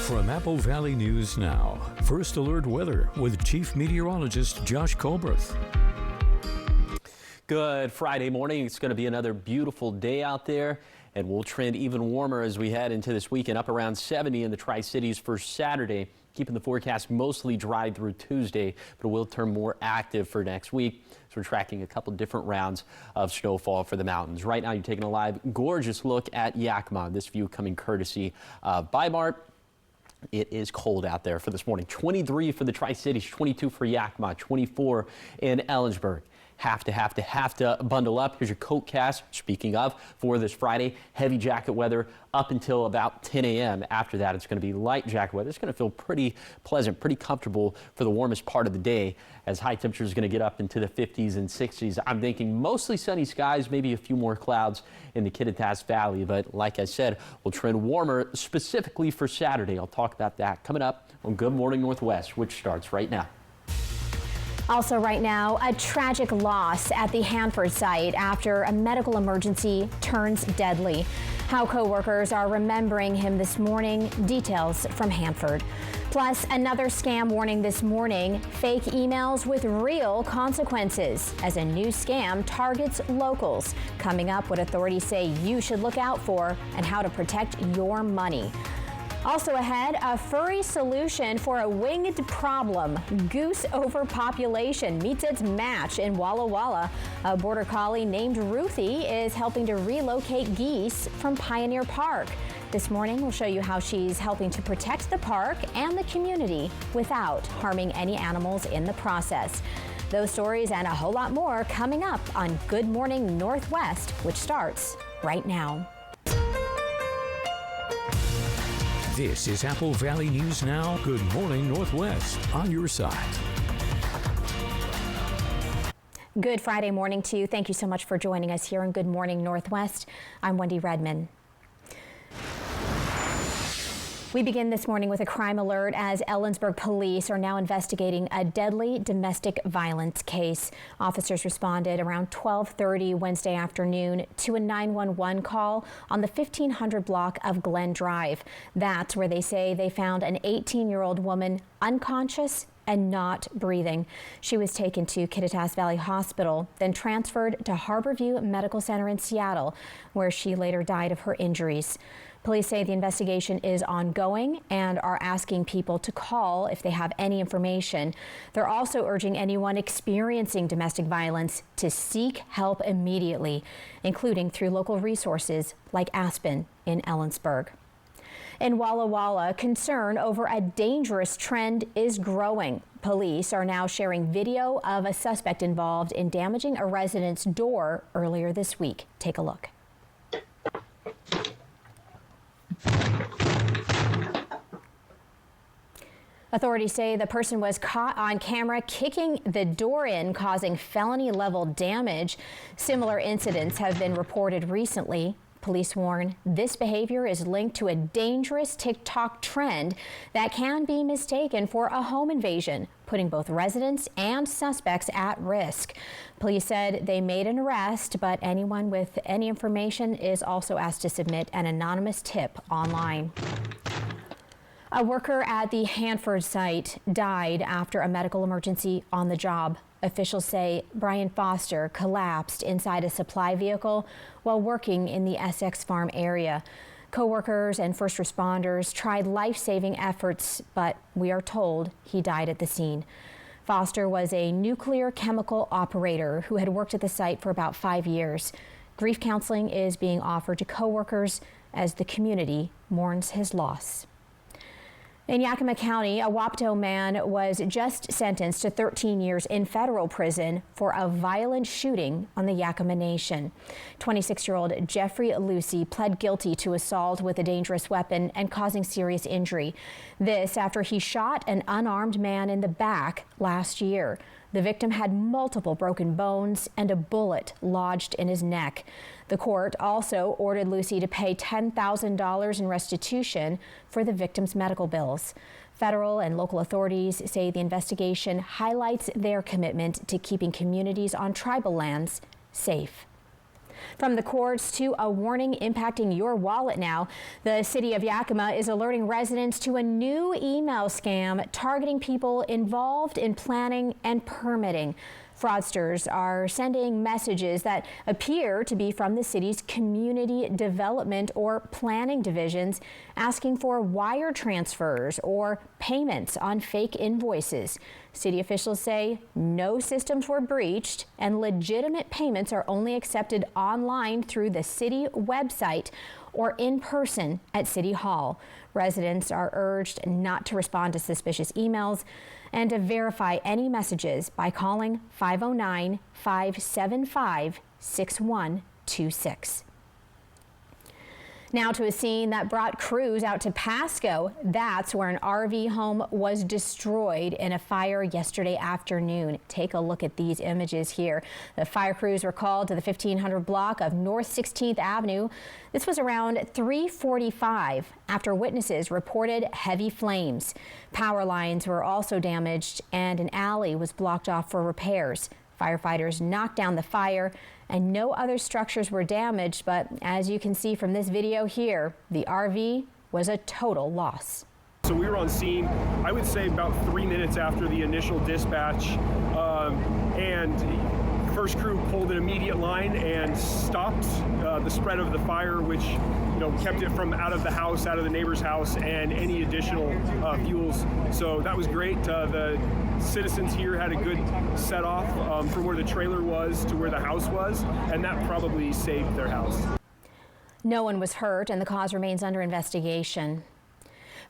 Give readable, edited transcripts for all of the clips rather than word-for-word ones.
From Apple Valley News Now, First Alert Weather with Chief Meteorologist Josh Colberth. Good Friday morning. It's going to be another beautiful day out there, and we'll trend even warmer as we head into this weekend, up around 70 in the Tri-Cities for Saturday. Keeping the forecast mostly dry through Tuesday, but it will turn more active for next week. So we're tracking a couple different rounds of snowfall for the mountains. Right now, you're taking a live, gorgeous look at Yakima. This view coming courtesy of Bi-Mart. It is cold out there for this morning. 23 for the Tri-Cities, 22 for Yakima, 24 in Ellensburg. Have to bundle up. Here's your coat cast. Speaking of, for this Friday, heavy jacket weather up until about 10 a.m. After that, it's going to be light jacket weather. It's going to feel pretty pleasant, pretty comfortable for the warmest part of the day, as high temperatures are going to get up into the 50s and 60s. I'm thinking mostly sunny skies, maybe a few more clouds in the Kittitas Valley. But like I said, we'll trend warmer specifically for Saturday. I'll talk about that coming up on Good Morning Northwest, which starts right now. Also right now, a tragic loss at the Hanford site after a medical emergency turns deadly. How co-workers are remembering him this morning. Details from Hanford. Plus, another scam warning this morning. Fake emails with real consequences as a new scam targets locals. Coming up, what authorities say you should look out for and how to protect your money. Also ahead, a furry solution for a winged problem. Goose overpopulation meets its match in Walla Walla. A border collie named Ruthie is helping to relocate geese from Pioneer Park. This morning, we'll show you how she's helping to protect the park and the community without harming any animals in the process. Those stories and a whole lot more coming up on Good Morning Northwest, which starts right now. This is Apple Valley News Now. Good Morning Northwest, on your side. Good Friday morning to you. Thank you so much for joining us here on Good Morning Northwest. I'm Wendy Redman. We begin this morning with a crime alert as Ellensburg police are now investigating a deadly domestic violence case. Officers responded around 12:30 Wednesday afternoon to a 911 call on the 1500 block of Glen Drive. That's where they say they found an 18-year-old woman unconscious and not breathing. She was taken to Kittitas Valley Hospital, then transferred to Harborview Medical Center in Seattle, where she later died of her injuries. Police say the investigation is ongoing and are asking people to call if they have any information. They're also urging anyone experiencing domestic violence to seek help immediately, including through local resources like Aspen in Ellensburg. In Walla Walla, concern over a dangerous trend is growing. Police are now sharing video of a suspect involved in damaging a resident's door earlier this week. Take a look. Authorities say the person was caught on camera kicking the door in, causing felony-level damage. Similar incidents have been reported recently. Police warn this behavior is linked to a dangerous TikTok trend that can be mistaken for a home invasion, putting both residents and suspects at risk. Police said they made an arrest, but anyone with any information is also asked to submit an anonymous tip online. A worker at the Hanford site died after a medical emergency on the job. Officials say Brian Foster collapsed inside a supply vehicle while working in the Essex Farm area. Co-workers and first responders tried life-saving efforts, but we are told he died at the scene. Foster was a nuclear chemical operator who had worked at the site for about 5 years. Grief counseling is being offered to co-workers as the community mourns his loss. In Yakima County, a Wapto man was just sentenced to 13 years in federal prison for a violent shooting on the Yakima Nation. 26-year-old Jeffrey Lucy pled guilty to assault with a dangerous weapon and causing serious injury. This after he shot an unarmed man in the back last year. The victim had multiple broken bones and a bullet lodged in his neck. The court also ordered Lucy to pay $10,000 in restitution for the victim's medical bills. Federal and local authorities say the investigation highlights their commitment to keeping communities on tribal lands safe. From the courts to a warning impacting your wallet now, the city of Yakima is alerting residents to a new email scam targeting people involved in planning and permitting. Fraudsters are sending messages that appear to be from the city's community development or planning divisions, asking for wire transfers or payments on fake invoices. City officials say no systems were breached and legitimate payments are only accepted online through the city website or in person at City Hall. Residents are urged not to respond to suspicious emails and to verify any messages by calling 509-575-6126. Now to a scene that brought crews out to Pasco. That's where an RV home was destroyed in a fire yesterday afternoon. Take a look at these images here. The fire crews were called to the 1500 block of North 16th Avenue. This was around 3:45 after witnesses reported heavy flames. Power lines were also damaged and an alley was blocked off for repairs. Firefighters knocked down the fire and no other structures were damaged, but as you can see from this video here, the RV was a total loss. So we were on scene, I would say about 3 minutes after the initial dispatch, and first crew pulled an immediate line and stopped the spread of the fire, which kept it from out of the house, out of the neighbor's house, and any additional fuels. So that was great. The citizens here had a good set off from where the trailer was to where the house was, and that probably saved their house. No one was hurt and the cause remains under investigation.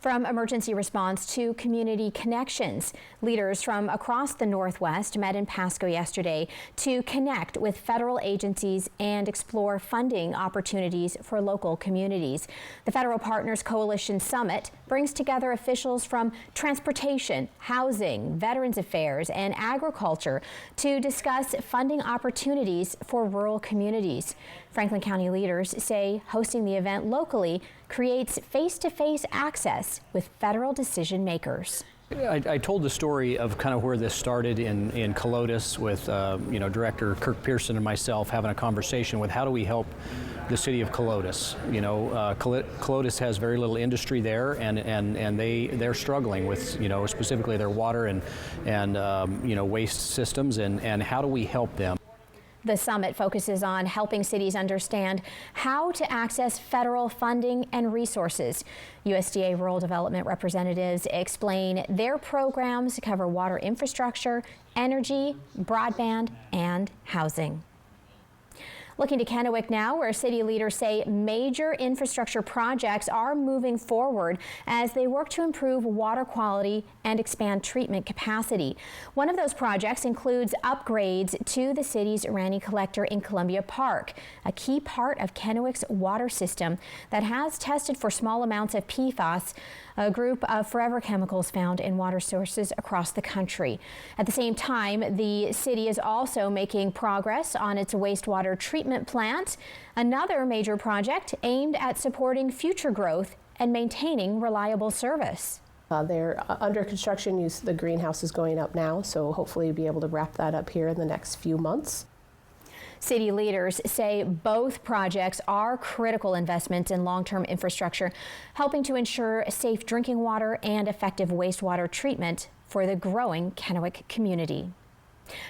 From emergency response to community connections, leaders from across the Northwest met in Pasco yesterday to connect with federal agencies and explore funding opportunities for local communities. The Federal Partners Coalition Summit brings together officials from transportation, housing, Veterans Affairs, and agriculture to discuss funding opportunities for rural communities. Franklin County leaders say hosting the event locally creates face-to-face access with federal decision makers. I told the story of kind of where this started in Colotis with Director Kirk Pearson and myself having a conversation with how do we help the city of Colotis. Colotis has very little industry there, and they're struggling with specifically their water and waste systems, and how do we help them? The summit focuses on helping cities understand how to access federal funding and resources. USDA Rural Development representatives explain their programs cover water infrastructure, energy, broadband, and housing. Looking to Kennewick now, where city leaders say major infrastructure projects are moving forward as they work to improve water quality and expand treatment capacity. One of those projects includes upgrades to the city's Ranney Collector in Columbia Park, a key part of Kennewick's water system that has tested for small amounts of PFAS, a group of forever chemicals found in water sources across the country. At the same time, the city is also making progress on its wastewater treatment plant, another major project aimed at supporting future growth and maintaining reliable service. They're under construction. The greenhouse is going up now, so hopefully we'll be able to wrap that up here in the next few months. City leaders say both projects are critical investments in long-term infrastructure, helping to ensure safe drinking water and effective wastewater treatment for the growing Kennewick community.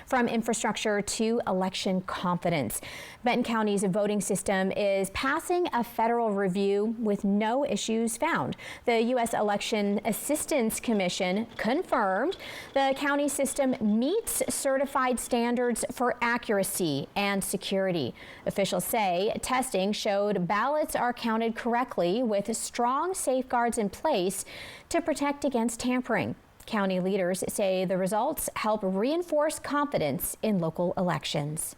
From infrastructure to election confidence, Benton County's voting system is passing a federal review with no issues found. The U.S. Election Assistance Commission confirmed the county system meets certified standards for accuracy and security. Officials say testing showed ballots are counted correctly with strong safeguards in place to protect against tampering. County leaders say the results help reinforce confidence in local elections.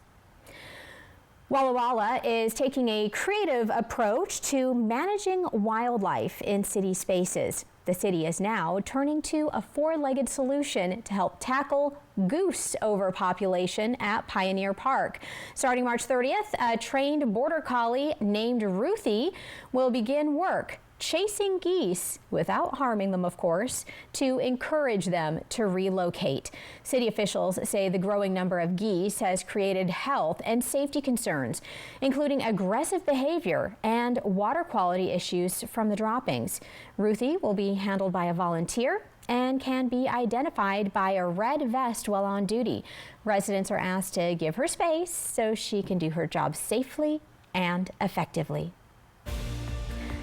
Walla Walla is taking a creative approach to managing wildlife in city spaces. The city is now turning to a four-legged solution to help tackle goose overpopulation at Pioneer Park. Starting March 30th, a trained border collie named Ruthie will begin work chasing geese without harming them, of course, to encourage them to relocate. City officials say the growing number of geese has created health and safety concerns, including aggressive behavior and water quality issues from the droppings. Ruthie will be handled by a volunteer and can be identified by a red vest while on duty. Residents are asked to give her space so she can do her job safely and effectively.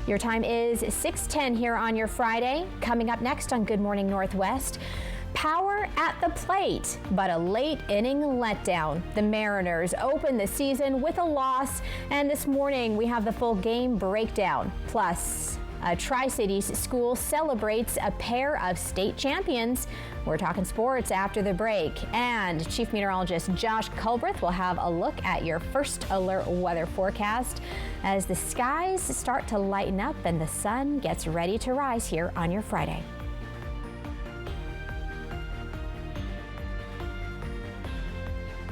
Your time is 6:10 here on your Friday. Coming up next on Good Morning Northwest, power at the plate, but a late inning letdown. The Mariners open the season with a loss, and this morning we have the full game breakdown. Plus, a Tri-Cities school celebrates a pair of state champions. We're talking sports after the break. And Chief Meteorologist Josh Culbreth will have a look at your first alert weather forecast as the skies start to lighten up and the sun gets ready to rise here on your Friday.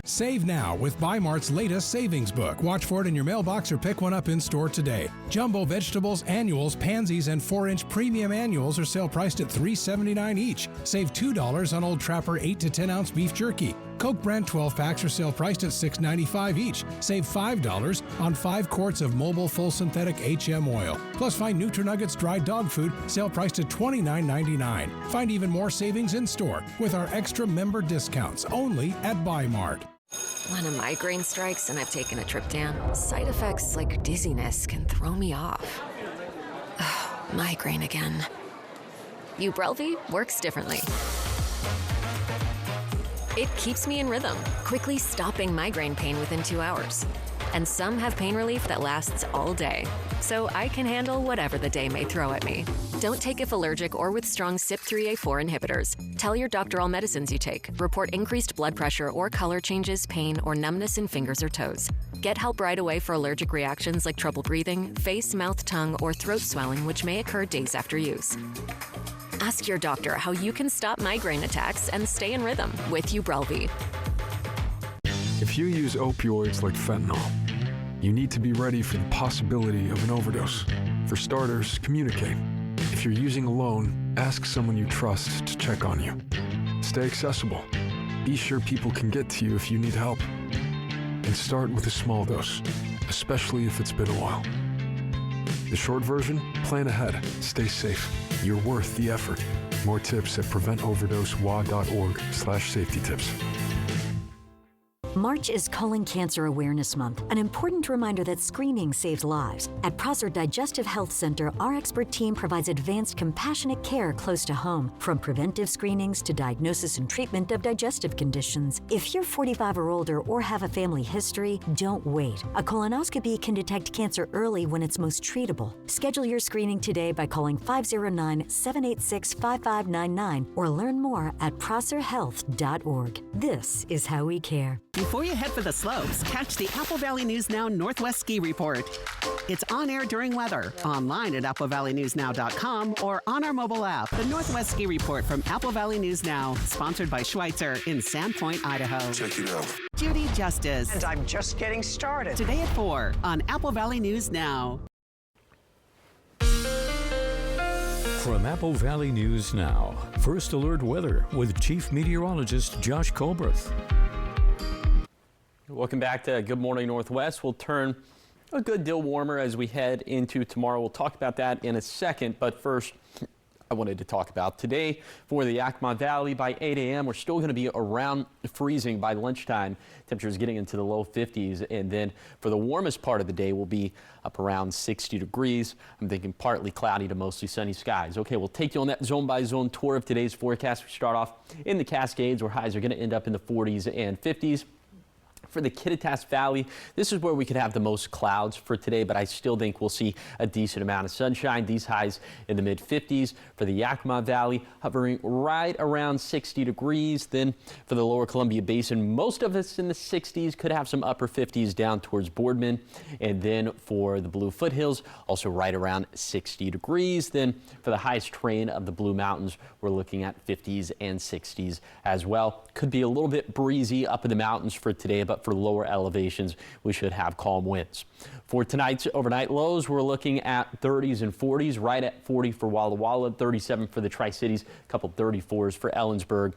Save now with Bi-Mart's latest savings book. Watch for it in your mailbox or pick one up in store today. Jumbo vegetables, annuals, pansies, and 4-inch premium annuals are sale priced at $3.79 each. Save $2 on Old Trapper 8 to 10 ounce beef jerky. Coke brand 12 packs are sale priced at $6.95 each. Save $5 on 5 quarts of Mobile full synthetic HM oil. Plus find Nutrinuggets dry dog food sale priced at $29.99. Find even more savings in store with our extra member discounts only at Bi-Mart. When a migraine strikes and I've taken a Triptan, side effects like dizziness can throw me off. Ugh, migraine again. Ubrelvy works differently. It keeps me in rhythm, quickly stopping migraine pain within 2 hours. And some have pain relief that lasts all day, so I can handle whatever the day may throw at me. Don't take if allergic or with strong CYP3A4 inhibitors. Tell your doctor all medicines you take. Report increased blood pressure or color changes, pain, or numbness in fingers or toes. Get help right away for allergic reactions like trouble breathing, face, mouth, tongue, or throat swelling, which may occur days after use. Ask your doctor how you can stop migraine attacks and stay in rhythm with Ubrelvy. If you use opioids like fentanyl, you need to be ready for the possibility of an overdose. For starters, communicate. If you're using alone, ask someone you trust to check on you. Stay accessible. Be sure people can get to you if you need help. And start with a small dose, especially if it's been a while. The short version, plan ahead. Stay safe. You're worth the effort. More tips at preventoverdosewa.org/safety tips. March is Colon Cancer Awareness Month, an important reminder that screening saves lives. At Prosser Digestive Health Center, our expert team provides advanced, compassionate care close to home, from preventive screenings to diagnosis and treatment of digestive conditions. If you're 45 or older or have a family history, don't wait. A colonoscopy can detect cancer early when it's most treatable. Schedule your screening today by calling 509-786-5599 or learn more at prosserhealth.org. This is how we care. Before you head for the slopes, catch the Apple Valley News Now Northwest Ski Report. It's on air during weather, online at applevalleyNewsNow.com or on our mobile app. The Northwest Ski Report from Apple Valley News Now, sponsored by Schweitzer in Sandpoint, Idaho. Check it out. Judy Justice. And I'm just getting started. Today at 4 on Apple Valley News Now. From Apple Valley News Now, First Alert Weather with Chief Meteorologist Josh Culbreth. Welcome back to Good Morning Northwest. We'll turn a good deal warmer as we head into tomorrow. We'll talk about that in a second, but first I wanted to talk about today for the Yakima Valley. By 8 a.m. we're still going to be around freezing by lunchtime. Temperatures getting into the low 50s, and then for the warmest part of the day we'll be up around 60 degrees. I'm thinking partly cloudy to mostly sunny skies. Okay, we'll take you on that zone by zone tour of today's forecast. We start off in the Cascades, where highs are going to end up in the 40s and 50s. For the Kittitas Valley, this is where we could have the most clouds for today, but I still think we'll see a decent amount of sunshine. These highs in the mid-50s. For the Yakima Valley, hovering right around 60 degrees. Then for the lower Columbia Basin, most of us in the 60s, could have some upper 50s down towards Boardman. And then for the Blue Foothills, also right around 60 degrees. Then for the highest terrain of the Blue Mountains, we're looking at 50s and 60s as well. Could be a little bit breezy up in the mountains for today, but but for lower elevations, we should have calm winds. For tonight's overnight lows, we're looking at 30s and 40s, right at 40 for Walla Walla, 37 for the Tri-Cities, a couple 34s for Ellensburg.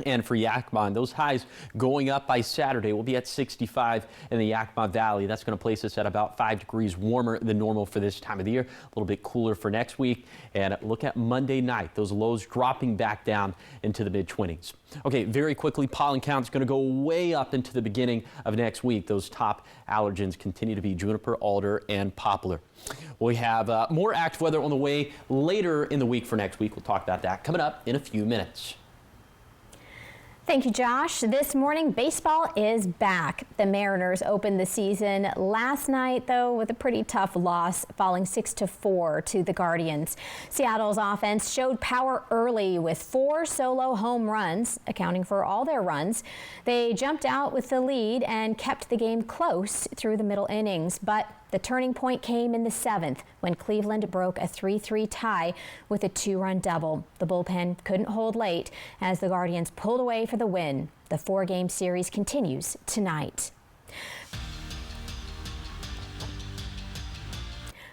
And for Yakima, and those highs going up by Saturday. We'll be at 65 in the Yakima Valley. That's going to place us at about 5 degrees warmer than normal for this time of the year. A little bit cooler for next week. And look at Monday night. Those lows dropping back down into the mid-20s. Okay, very quickly, pollen count's going to go way up into the beginning of next week. Those top allergens continue to be juniper, alder, and poplar. We have more active weather on the way later in the week for next week. We'll talk about that coming up in a few minutes. Thank you, Josh. This morning, baseball is back. The Mariners opened the season last night, though, with a pretty tough loss, falling 6-4 to the Guardians. Seattle's offense showed power early with 4 solo home runs, accounting for all their runs. They jumped out with the lead and kept the game close through the middle innings, but the turning point came in the 7th when Cleveland broke a 3-3 tie with a 2-run double. The bullpen couldn't hold late as the Guardians pulled away for the win. The 4-game series continues tonight.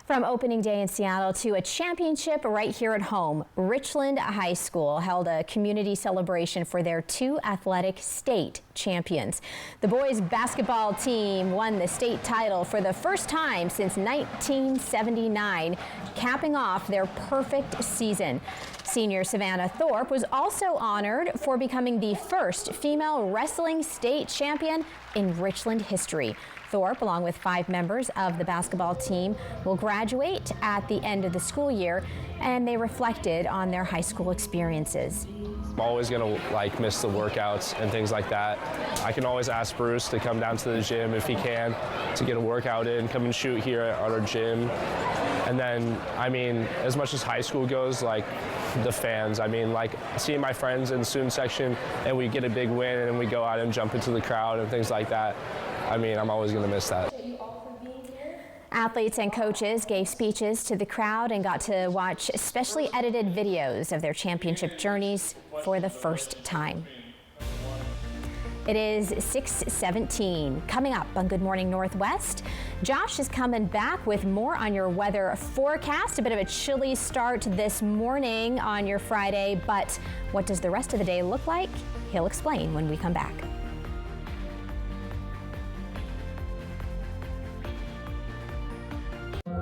From opening day in Seattle to a championship right here at home, Richland High School held a community celebration for their 2 athletic state champions. The boys basketball team won the state title for the first time since 1979, capping off their perfect season. Senior Savannah Thorpe was also honored for becoming the first female wrestling state champion in Richland history. Thorpe, along with 5 members of the basketball team, will graduate at the end of the school year, and they reflected on their high school experiences. I'm always gonna miss the workouts and things like that. I can always ask Bruce to come down to the gym if he can to get a workout in, come and shoot here at our gym. And then, as much as high school goes, the fans, seeing my friends in the student section and we get a big win and we go out and jump into the crowd and things like that. I'm always going to miss that. Athletes and coaches gave speeches to the crowd and got to watch specially edited videos of their championship journeys for the first time. It is 6:17. Coming up on Good Morning Northwest, Josh is coming back with more on your weather forecast. A bit of a chilly start this morning on your Friday, but what does the rest of the day look like? He'll explain when we come back.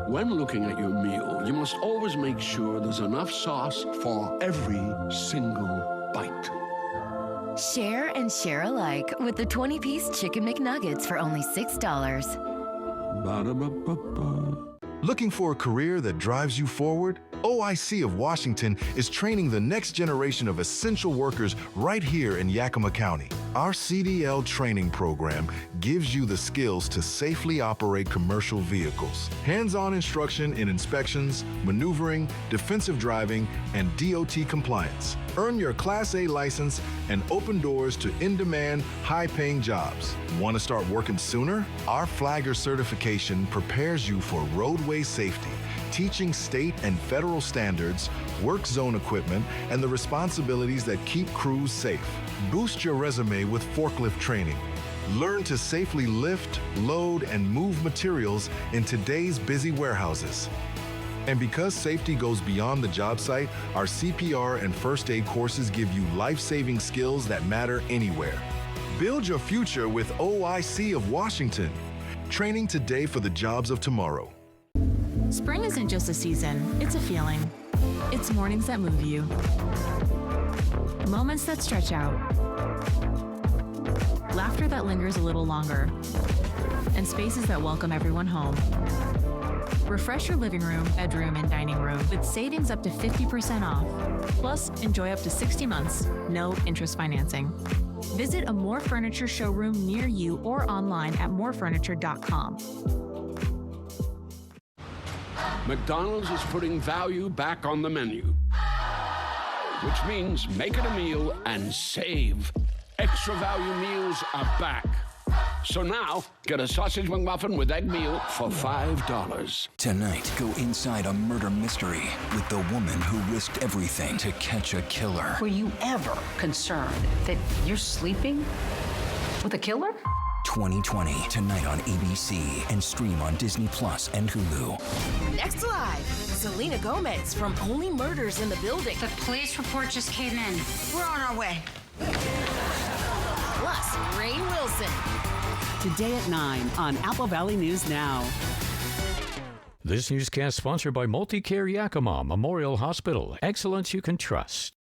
When looking at your meal, you must always make sure there's enough sauce for every single bite. Share and share alike with the 20-piece Chicken McNuggets for only $6. Ba-da-ba-ba-ba. Looking for a career that drives you forward? OIC of Washington is training the next generation of essential workers right here in Yakima County. Our CDL training program gives you the skills to safely operate commercial vehicles. Hands-on instruction in inspections, maneuvering, defensive driving, and DOT compliance. Earn your Class A license and open doors to in-demand, high-paying jobs. Want to start working sooner? Our Flagger certification prepares you for roadway safety, teaching state and federal standards, work zone equipment, and the responsibilities that keep crews safe. Boost your resume with forklift training. Learn to safely lift, load, and move materials in today's busy warehouses. And because safety goes beyond the job site, our CPR and first aid courses give you life-saving skills that matter anywhere. Build your future with OIC of Washington. Training today for the jobs of tomorrow. Spring isn't just a season, it's a feeling. It's mornings that move you. Moments that stretch out. Laughter that lingers a little longer. And spaces that welcome everyone home. Refresh your living room, bedroom, and dining room with savings up to 50% off. Plus, enjoy up to 60 months, no interest financing. Visit a More Furniture showroom near you or online at morefurniture.com. McDonald's is putting value back on the menu, which means make it a meal and save. Extra value meals are back. So now, get a sausage McMuffin with egg meal for $5. Tonight, go inside a murder mystery with the woman who risked everything to catch a killer. Were you ever concerned that you're sleeping with a killer? 2020, tonight on ABC and stream on Disney Plus and Hulu. Next live, Selena Gomez from Only Murders in the Building. The police report just came in. We're on our way. Plus, Rainn Wilson. Today at 9 on Apple Valley News Now. This newscast sponsored by Multicare Yakima Memorial Hospital. Excellence you can trust.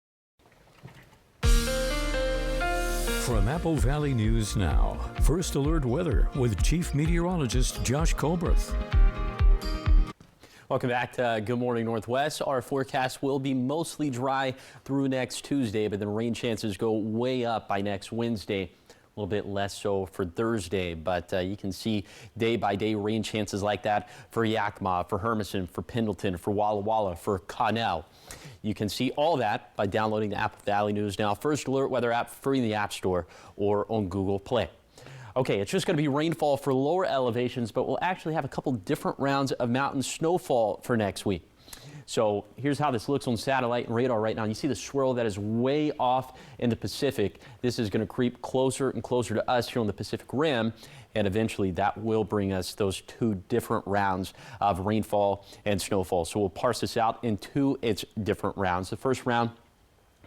From Apple Valley News Now, First Alert Weather with Chief Meteorologist Josh Colbert. Welcome back to Good Morning Northwest. Our forecast will be mostly dry through next Tuesday, but then rain chances go way up by next Wednesday. A little bit less so for Thursday, but you can see day-by-day rain chances like that for Yakima, for Hermiston, for Pendleton, for Walla Walla, for Connell. You can see all that by downloading the Apple Valley News Now First Alert Weather app free in the App Store or on Google Play. Okay, it's just going to be rainfall for lower elevations, but we'll actually have a couple different rounds of mountain snowfall for next week. So here's how this looks on satellite and radar right now. You see the swirl that is way off in the Pacific. This is going to creep closer and closer to us here on the Pacific Rim, and eventually that will bring us those two different rounds of rainfall and snowfall. So we'll parse this out into its different rounds. The first round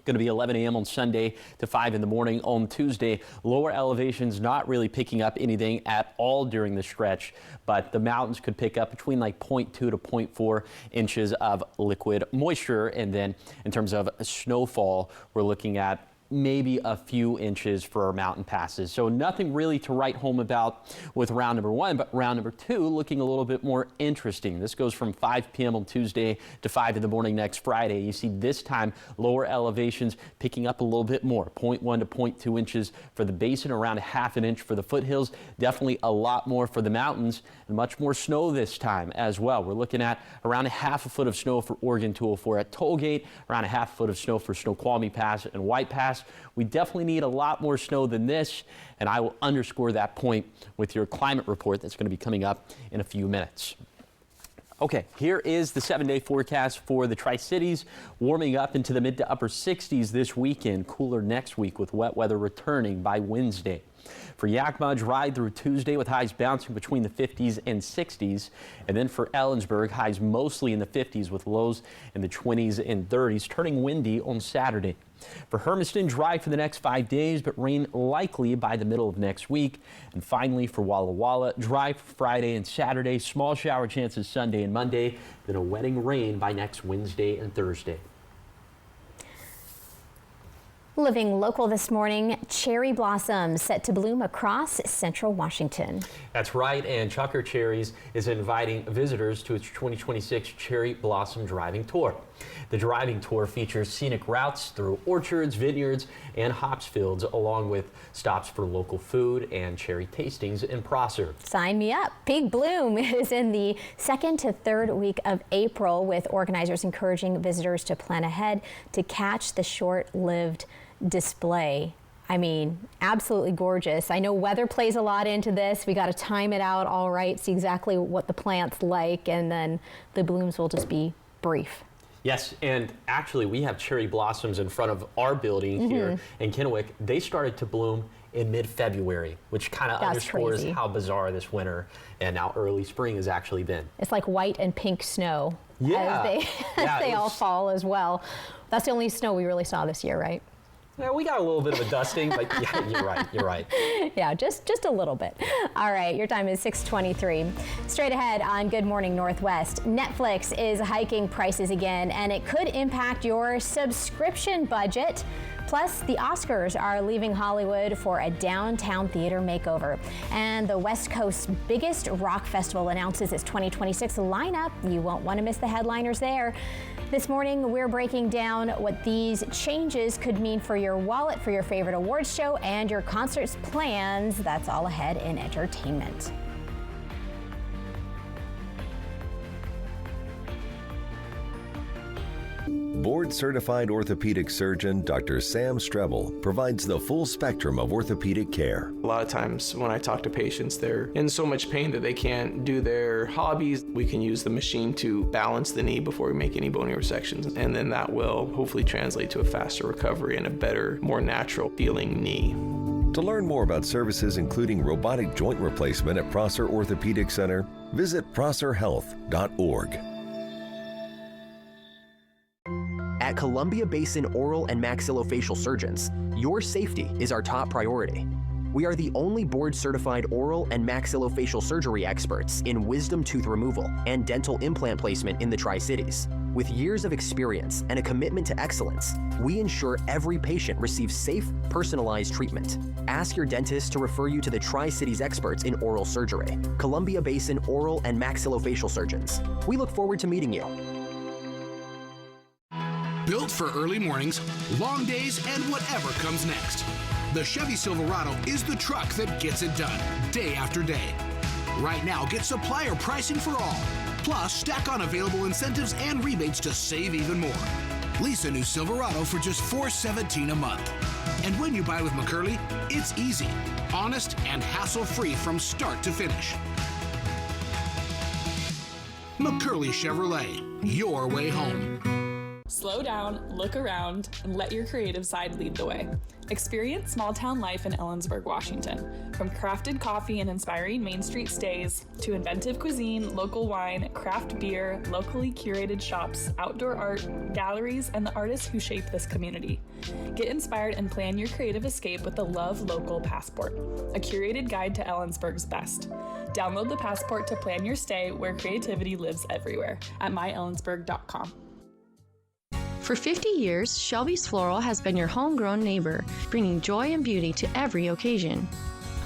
going to be 11 a.m. on Sunday to 5 in the morning on Tuesday. Lower elevations not really picking up anything at all during the stretch, but the mountains could pick up between like 0.2 to 0.4 inches of liquid moisture. And then in terms of snowfall, we're looking at maybe a few inches for our mountain passes. So nothing really to write home about with round number one, but round number two looking a little bit more interesting. This goes from 5 p.m. on Tuesday to 5 in the morning next Friday. You see this time lower elevations picking up a little bit more, 0.1 to 0.2 inches for the basin, around a half an inch for the foothills, definitely a lot more for the mountains, and much more snow this time as well. We're looking at around a half a foot of snow for Oregon 204 at Tollgate, around a half foot of snow for Snoqualmie Pass and White Pass. We definitely need a lot more snow than this, and I will underscore that point with your climate report that's going to be coming up in a few minutes. Okay, here is the 7-day forecast for the Tri-Cities, warming up into the mid to upper 60s this weekend, cooler next week with wet weather returning by Wednesday. For Yakima, dry through Tuesday with highs bouncing between the 50s and 60s. And then for Ellensburg, highs mostly in the 50s with lows in the 20s and 30s, turning windy on Saturday. For Hermiston, dry for the next 5 days, but rain likely by the middle of next week. And finally for Walla Walla, dry for Friday and Saturday, small shower chances Sunday and Monday, then a wetting rain by next Wednesday and Thursday. Living local this morning, cherry blossoms set to bloom across central Washington. That's right, and Chucker Cherries is inviting visitors to its 2026 Cherry Blossom Driving Tour. The driving tour features scenic routes through orchards, vineyards, and hops fields, along with stops for local food and cherry tastings in Prosser. Sign me up. Peak bloom is in the 2nd to 3rd week of April, with organizers encouraging visitors to plan ahead to catch the short-lived display. I mean, absolutely gorgeous. I know weather plays a lot into this. We got to time it out all right, see exactly what the plant's like, and then the blooms will just be brief. Yes, and actually we have cherry blossoms in front of our building here in Kennewick. They started to bloom in mid-February, which kind of underscores crazy. How bizarre this winter and now early spring has actually been. It's like white and pink snow Yeah. as they all fall as well. That's the only snow we really saw this year, right? Yeah, we got a little bit of a dusting, but yeah, you're right. Yeah, just a little bit. All right, your time is 6:23. Straight ahead on Good Morning Northwest, Netflix is hiking prices again, and it could impact your subscription budget. Plus, the Oscars are leaving Hollywood for a downtown theater makeover. And the West Coast's biggest rock festival announces its 2026 lineup. You won't want to miss the headliners there. This morning, we're breaking down what these changes could mean for your wallet, for your favorite awards show, and your concerts plans. That's all ahead in entertainment. Board-certified orthopedic surgeon Dr. Sam Strebel provides the full spectrum of orthopedic care. A lot of times when I talk to patients, they're in so much pain that they can't do their hobbies. We can use the machine to balance the knee before we make any bony resections, and then that will hopefully translate to a faster recovery and a better, more natural feeling knee. To learn more about services including robotic joint replacement at Prosser Orthopedic Center, visit prosserhealth.org. At Columbia Basin Oral and Maxillofacial Surgeons, your safety is our top priority. We are the only board-certified oral and maxillofacial surgery experts in wisdom tooth removal and dental implant placement in the Tri-Cities. With years of experience and a commitment to excellence, we ensure every patient receives safe, personalized treatment. Ask your dentist to refer you to the Tri-Cities experts in oral surgery, Columbia Basin Oral and Maxillofacial Surgeons. We look forward to meeting you. Built for early mornings, long days, and whatever comes next. The Chevy Silverado is the truck that gets it done, day after day. Right now, get supplier pricing for all. Plus, stack on available incentives and rebates to save even more. Lease a new Silverado for just $417 a month. And when you buy with McCurley, it's easy, honest, and hassle-free from start to finish. McCurley Chevrolet, your way home. Slow down, look around, and let your creative side lead the way. Experience small-town life in Ellensburg, Washington. From crafted coffee and inspiring Main Street stays, to inventive cuisine, local wine, craft beer, locally curated shops, outdoor art, galleries, and the artists who shape this community. Get inspired and plan your creative escape with the Love Local Passport, a curated guide to Ellensburg's best. Download the Passport to plan your stay where creativity lives everywhere at myellensburg.com. For 50 years, Shelby's Floral has been your homegrown neighbor, bringing joy and beauty to every occasion.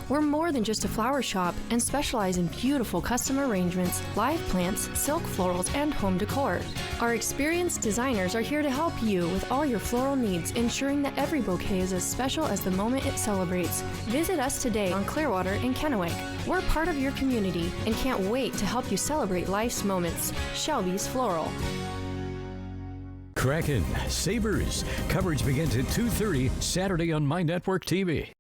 We're more than just a flower shop and specialize in beautiful custom arrangements, live plants, silk florals, and home decor. Our experienced designers are here to help you with all your floral needs, ensuring that every bouquet is as special as the moment it celebrates. Visit us today on Clearwater in Kennewick. We're part of your community and can't wait to help you celebrate life's moments. Shelby's Floral. Kraken, Sabres. Coverage begins at 2:30 Saturday on My Network TV.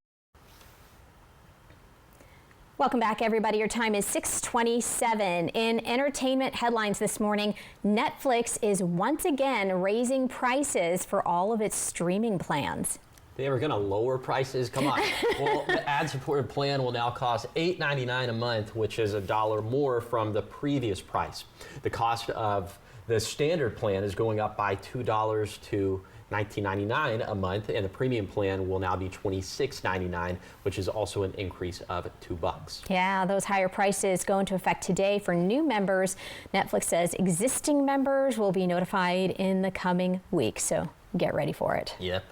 Welcome back, everybody. Your time is 6:27. In entertainment headlines this morning, Netflix is once again raising prices for all of its streaming plans. They were going to lower prices? Come on. Well, the ad-supported plan will now cost $8.99 a month, which is $1 more from the previous price. The cost of the standard plan is going up by $2 to $19.99 a month, and the premium plan will now be $26.99, which is also an increase of $2. Yeah, those higher prices go into effect today for new members. Netflix says existing members will be notified in the coming weeks, so get ready for it. Yep.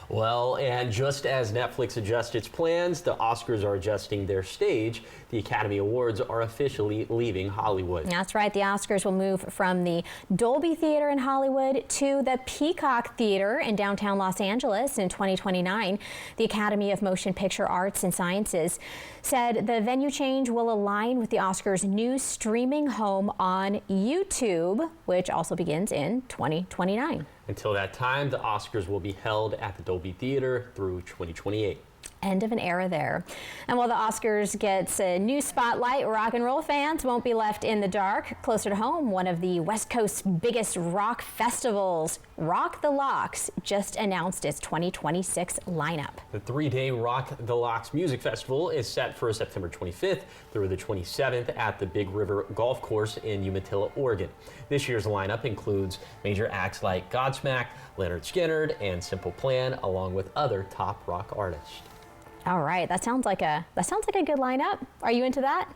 Well, and just as Netflix adjusts its plans, the Oscars are adjusting their stage. The Academy Awards are officially leaving Hollywood. That's right. The Oscars will move from the Dolby Theater in Hollywood to the Peacock Theater in downtown Los Angeles in 2029. The Academy of Motion Picture Arts and Sciences said the venue change will align with the Oscars' new streaming home on YouTube, which also begins in 2029. Until that time, the Oscars will be held at the Dolby Theater through 2028. End of an era there. And while the Oscars gets a new spotlight, rock and roll fans won't be left in the dark. Closer to home, one of the West Coast's biggest rock festivals, Rock the Locks, just announced its 2026 lineup. The three-day Rock the Locks Music Festival is set for September 25th through the 27th at the Big River Golf Course in Umatilla, Oregon. This year's lineup includes major acts like Godsmack, Lynyrd Skynyrd, and Simple Plan, along with other top rock artists. All right, that sounds like a good lineup. Are you into that?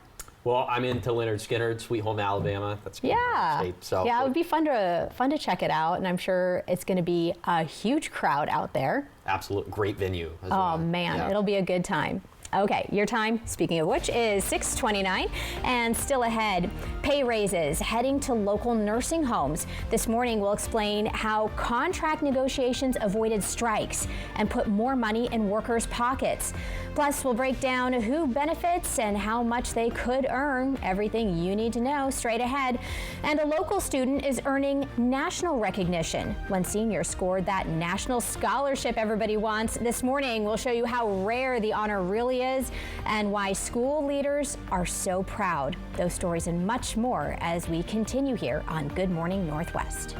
Well, I'm into Lynyrd Skynyrd, Sweet Home Alabama. That's yeah, shape, so. Yeah, it would be fun to check it out, and I'm sure it's going to be a huge crowd out there. Absolute great venue. Oh man, yeah. It'll be a good time. Okay, your time, speaking of which, is 6:29, and still ahead, pay raises heading to local nursing homes. This morning, we'll explain how contract negotiations avoided strikes and put more money in workers' pockets. Plus, we'll break down who benefits and how much they could earn. Everything you need to know straight ahead. And a local student is earning national recognition when seniors scored that national scholarship everybody wants. This morning, we'll show you how rare the honor really is and why school leaders are so proud. Those stories and much more as we continue here on Good Morning Northwest.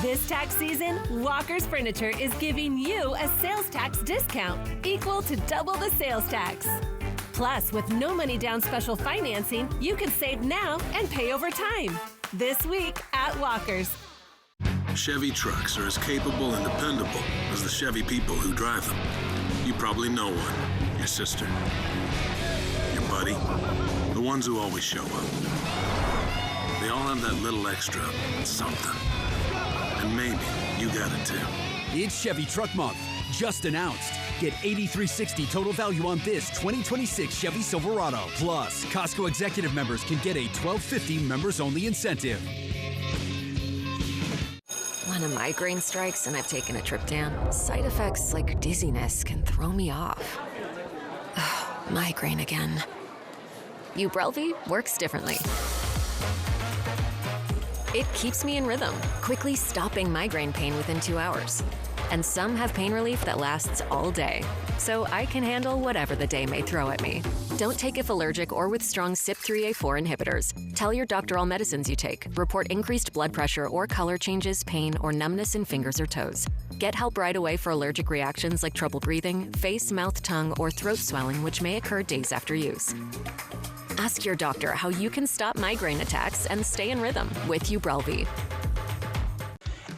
This tax season, Walker's Furniture is giving you a sales tax discount equal to double the sales tax. Plus, with no money down special financing, you can save now and pay over time. This week at Walker's. Chevy trucks are as capable and dependable as the Chevy people who drive them. You probably know one. Your sister. Your buddy. The ones who always show up. They all have that little extra something. And maybe you got it too. It's Chevy Truck Month. Just announced. Get $8,360 total value on this 2026 Chevy Silverado. Plus, Costco executive members can get a $12.50 members-only incentive. When a migraine strikes and I've taken a Triptan, side effects like dizziness can throw me off. Ugh, migraine again. Ubrelvy works differently. It keeps me in rhythm, quickly stopping migraine pain within 2 hours. And some have pain relief that lasts all day, so I can handle whatever the day may throw at me. Don't take if allergic or with strong CYP3A4 inhibitors. Tell your doctor all medicines you take. Report increased blood pressure or color changes, pain, or numbness in fingers or toes. Get help right away for allergic reactions like trouble breathing, face, mouth, tongue, or throat swelling, which may occur days after use. Ask your doctor how you can stop migraine attacks and stay in rhythm with Ubrelvy.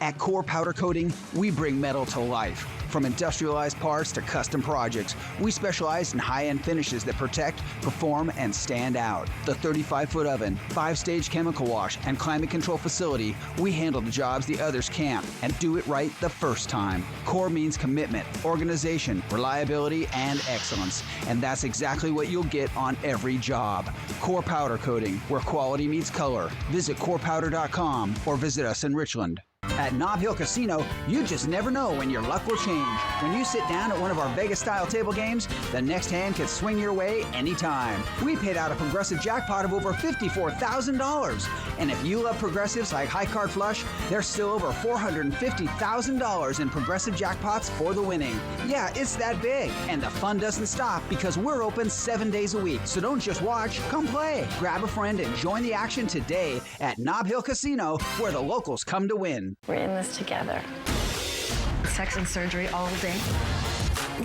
At Core Powder Coating, we bring metal to life. From industrialized parts to custom projects, we specialize in high-end finishes that protect, perform, and stand out. The 35-foot oven, 5-stage chemical wash, and climate control facility, we handle the jobs the others can't and do it right the first time. Core means commitment, organization, reliability, and excellence. And that's exactly what you'll get on every job. Core Powder Coating, where quality meets color. Visit corepowder.com or visit us in Richland. At Nob Hill Casino, you just never know when your luck will change. When you sit down at one of our Vegas-style table games, the next hand could swing your way anytime. We paid out a progressive jackpot of over $54,000. And if you love progressives like High Card Flush, there's still over $450,000 in progressive jackpots for the winning. Yeah, it's that big. And the fun doesn't stop because we're open 7 days a week. So don't just watch, come play. Grab a friend and join the action today at Nob Hill Casino, where the locals come to win. We're in this together. Sex and surgery all day.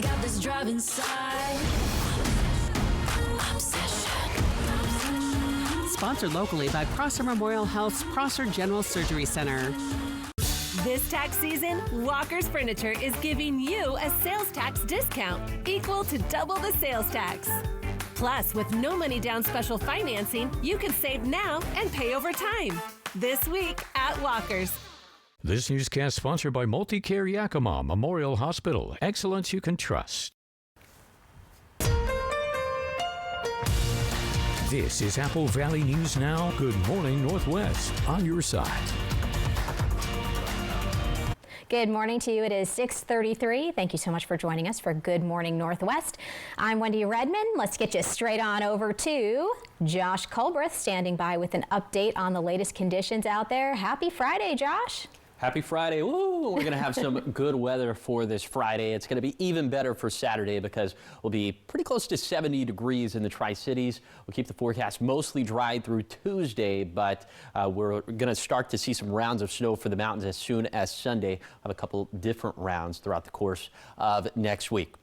Got this drive inside. Obsession. Sponsored locally by Prosser Memorial Health's Prosser General Surgery Center. This tax season, Walker's Furniture is giving you a sales tax discount equal to double the sales tax. Plus, with no money down special financing, you can save now and pay over time. This week at Walker's. This newscast sponsored by Multicare Yakima Memorial Hospital. Excellence you can trust. This is Apple Valley News Now. Good morning, Northwest. On your side. Good morning to you. It is 6:33. Thank you so much for joining us for Good Morning Northwest. I'm Wendy Redman. Let's get you straight on over to Josh Colbreth standing by with an update on the latest conditions out there. Happy Friday, Josh. Happy Friday. Woo! We're going to have some good weather for this Friday. It's going to be even better for Saturday because we'll be pretty close to 70 degrees in the Tri-Cities. We'll keep the forecast mostly dry through Tuesday, but we're going to start to see some rounds of snow for the mountains as soon as Sunday. I'll have a couple different rounds throughout the course of next week.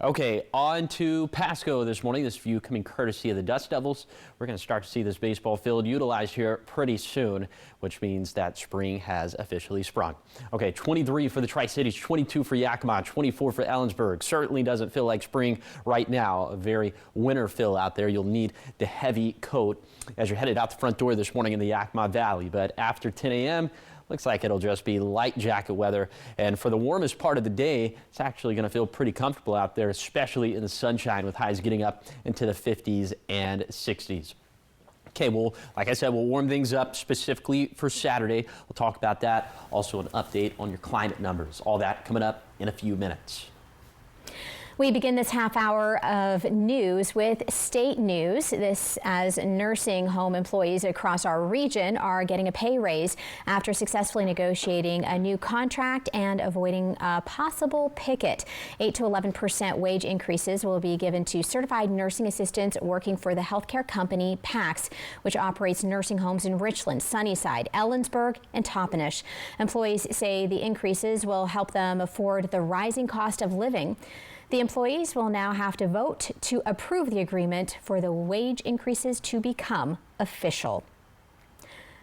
Okay, on to Pasco this morning. This view coming courtesy of the Dust Devils. We're going to start to see this baseball field utilized here pretty soon, which means that spring has officially sprung. Okay, 23 for the Tri-Cities, 22 for Yakima, 24 for Ellensburg. Certainly doesn't feel like spring right now. A very winter feel out there. You'll need the heavy coat as you're headed out the front door this morning in the Yakima Valley. But after 10 a.m., looks like it'll just be light jacket weather. And for the warmest part of the day, it's actually going to feel pretty comfortable out there, especially in the sunshine with highs getting up into the 50s and 60s. Okay, well, like I said, we'll warm things up specifically for Saturday. We'll talk about that. Also an update on your climate numbers. All that coming up in a few minutes. We begin this half hour of news with state news. This as nursing home employees across our region are getting a pay raise after successfully negotiating a new contract and avoiding a possible picket. 8 to 11% wage increases will be given to certified nursing assistants working for the healthcare company PACS, which operates nursing homes in Richland, Sunnyside, Ellensburg, and Toppenish. Employees say the increases will help them afford the rising cost of living. The employees will now have to vote to approve the agreement for the wage increases to become official.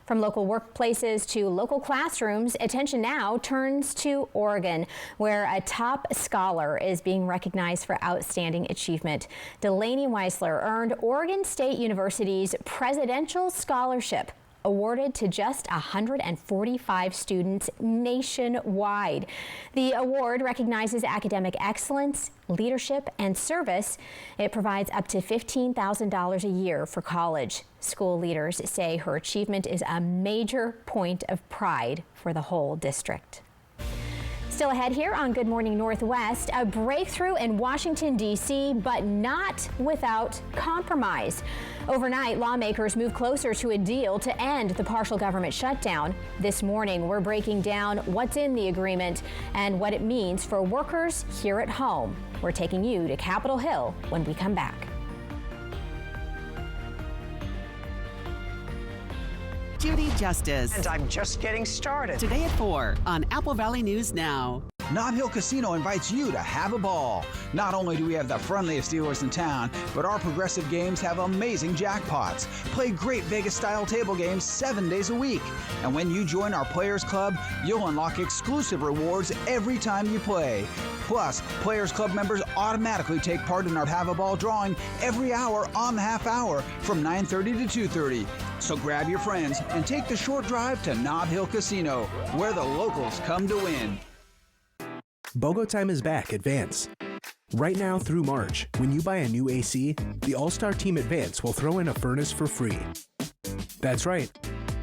From local workplaces to local classrooms, attention now turns to Oregon, where a top scholar is being recognized for outstanding achievement. Delaney Weisler earned Oregon State University's Presidential Scholarship, awarded to just 145 students nationwide. The award recognizes academic excellence, leadership, and service. It provides up to $15,000 a year for college. School leaders say her achievement is a major point of pride for the whole district. Still ahead here on Good Morning Northwest, a breakthrough in Washington, D.C., but not without compromise. Overnight, lawmakers move closer to a deal to end the partial government shutdown. This morning, we're breaking down what's in the agreement and what it means for workers here at home. We're taking you to Capitol Hill when we come back. Judy Justice. And I'm just getting started. Today at 4 on Apple Valley News Now. Nob Hill Casino invites you to have a ball. Not only do we have the friendliest dealers in town, but our progressive games have amazing jackpots. Play great Vegas-style table games 7 days a week. And when you join our Players Club, you'll unlock exclusive rewards every time you play. Plus, Players Club members automatically take part in our Have a Ball drawing every hour on the half hour from 9:30 to 2:30. So grab your friends and take the short drive to Nob Hill Casino, where the locals come to win. BOGO time is back at Vance. Right now through March, when you buy a new AC, the All-Star team at Vance will throw in a furnace for free. That's right.